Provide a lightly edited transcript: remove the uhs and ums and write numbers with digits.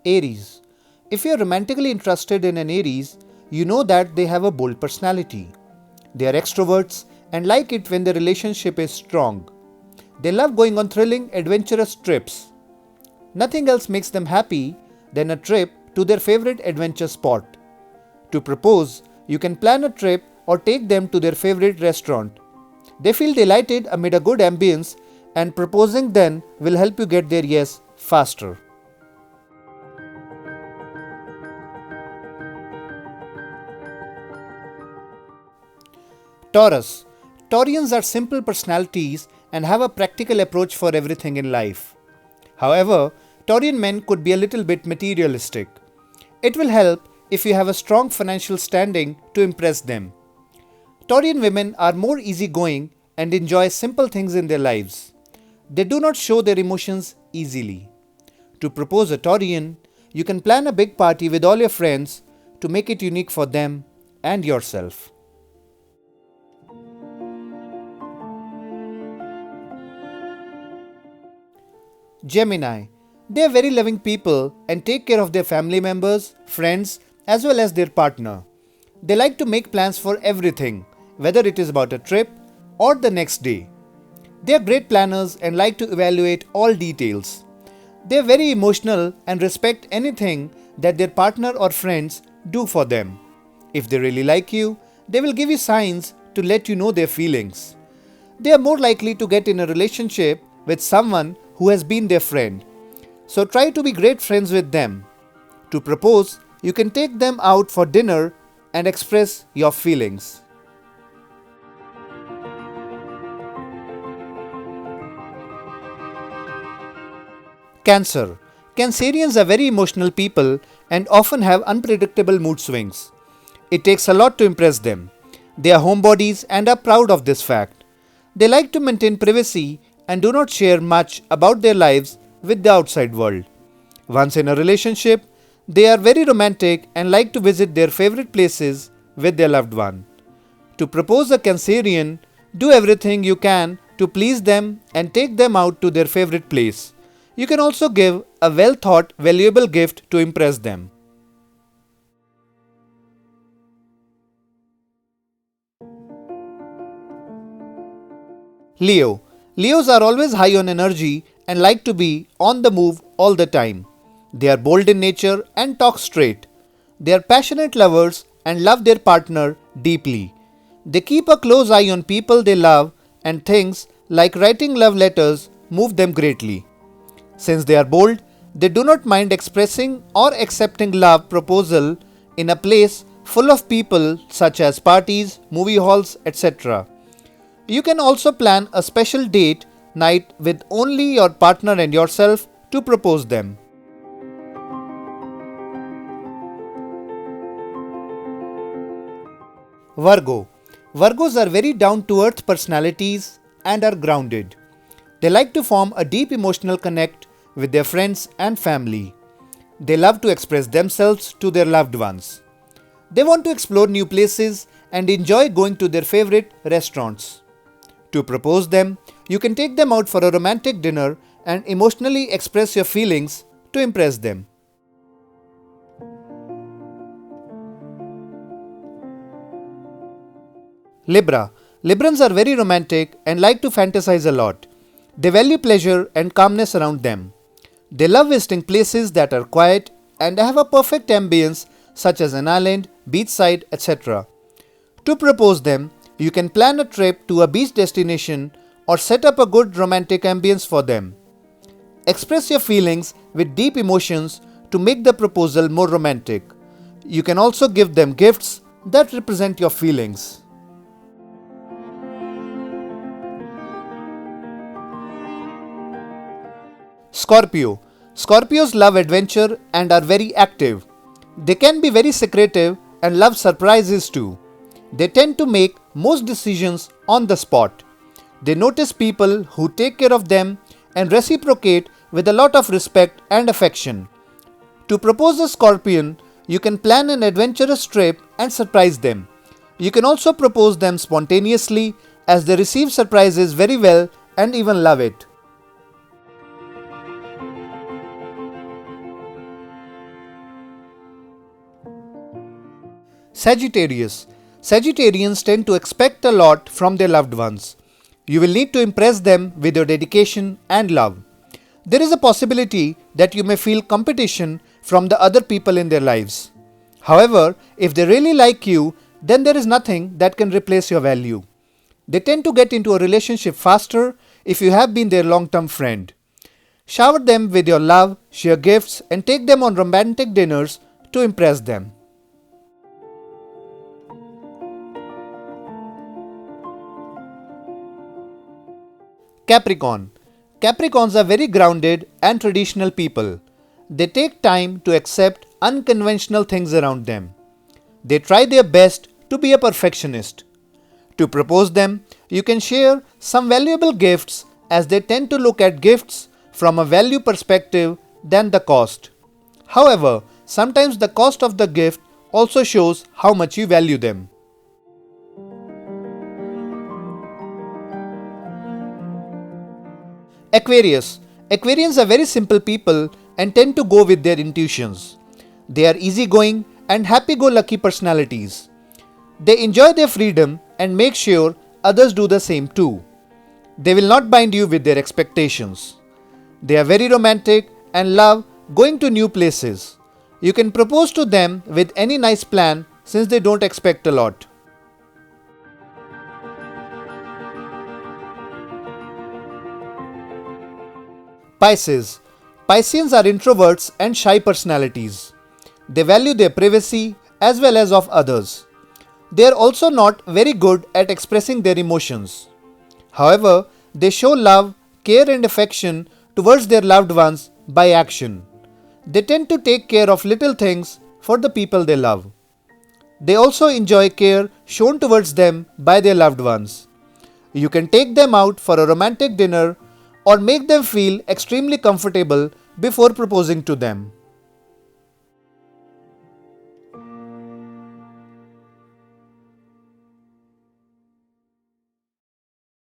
Aries. If you are romantically interested in an Aries, you know that they have a bold personality. They are extroverts and like it when the relationship is strong. They love going on thrilling, adventurous trips. Nothing else makes them happy than a trip to their favorite adventure spot. To propose, you can plan a trip or take them to their favorite restaurant. They feel delighted amid a good ambience, and proposing then will help you get their yes faster. Taurus. Taurians are simple personalities and have a practical approach for everything in life. However, Taurian men could be a little bit materialistic. It will help if you have a strong financial standing to impress them. Taurian women are more easygoing and enjoy simple things in their lives. They do not show their emotions easily. To propose a Taurian, you can plan a big party with all your friends to make it unique for them and yourself. Gemini. They are very loving people and take care of their family members, friends, as well as their partner. They like to make plans for everything, whether it is about a trip or the next day. They are great planners and like to evaluate all details. They are very emotional and respect anything that their partner or friends do for them. If they really like you, they will give you signs to let you know their feelings. They are more likely to get in a relationship with someone who has been their friend. So try to be great friends with them. To propose, you can take them out for dinner and express your feelings. Cancer. Cancerians are very emotional people and often have unpredictable mood swings. It takes a lot to impress them. They are homebodies and are proud of this fact. They like to maintain privacy and do not share much about their lives with the outside world. Once in a relationship, they are very romantic and like to visit their favorite places with their loved one. To propose a Cancerian, do everything you can to please them and take them out to their favorite place. You can also give a well thought, valuable gift to impress them. Leo. Leos are always high on energy and like to be on the move all the time. They are bold in nature and talk straight. They are passionate lovers and love their partner deeply. They keep a close eye on people they love, and things like writing love letters move them greatly. Since they are bold, they do not mind expressing or accepting love proposal in a place full of people such as parties, movie halls, etc. You can also plan a special date night with only your partner and yourself to propose them. Virgo. Virgos are very down to earth personalities and are grounded. They like to form a deep emotional connect with their friends and family. They love to express themselves to their loved ones. They want to explore new places and enjoy going to their favorite restaurants. To propose them, you can take them out for a romantic dinner and emotionally express your feelings to impress them. Libra. Librans are very romantic and like to fantasize a lot. They value pleasure and calmness around them. They love visiting places that are quiet and have a perfect ambience such as an island, beachside, etc. To propose them, you can plan a trip to a beach destination or set up a good romantic ambience for them. Express your feelings with deep emotions to make the proposal more romantic. You can also give them gifts that represent your feelings. Scorpio. Scorpios love adventure and are very active. They can be very secretive and love surprises too. They tend to make most decisions on the spot. They notice people who take care of them and reciprocate with a lot of respect and affection. To propose a Scorpion, you can plan an adventurous trip and surprise them. You can also propose them spontaneously as they receive surprises very well and even love it. Sagittarius. Sagittarians tend to expect a lot from their loved ones. You will need to impress them with your dedication and love. There is a possibility that you may feel competition from the other people in their lives. However, if they really like you, then there is nothing that can replace your value. They tend to get into a relationship faster if you have been their long term friend. Shower them with your love, share gifts, and take them on romantic dinners to impress them. Capricorn. Capricorns are very grounded and traditional people. They take time to accept unconventional things around them. They try their best to be a perfectionist. To propose them, you can share some valuable gifts as they tend to look at gifts from a value perspective than the cost. However, sometimes the cost of the gift also shows how much you value them. Aquarius. Aquarians are very simple people and tend to go with their intuitions. They are easygoing and happy-go-lucky personalities. They enjoy their freedom and make sure others do the same too. They will not bind you with their expectations. They are very romantic and love going to new places. You can propose to them with any nice plan since they don't expect a lot. Pisces. Pisceans are introverts and shy personalities. They value their privacy as well as of others. They are also not very good at expressing their emotions. However, they show love, care and affection towards their loved ones by action. They tend to take care of little things for the people they love. They also enjoy care shown towards them by their loved ones. You can take them out for a romantic dinner or make them feel extremely comfortable before proposing to them.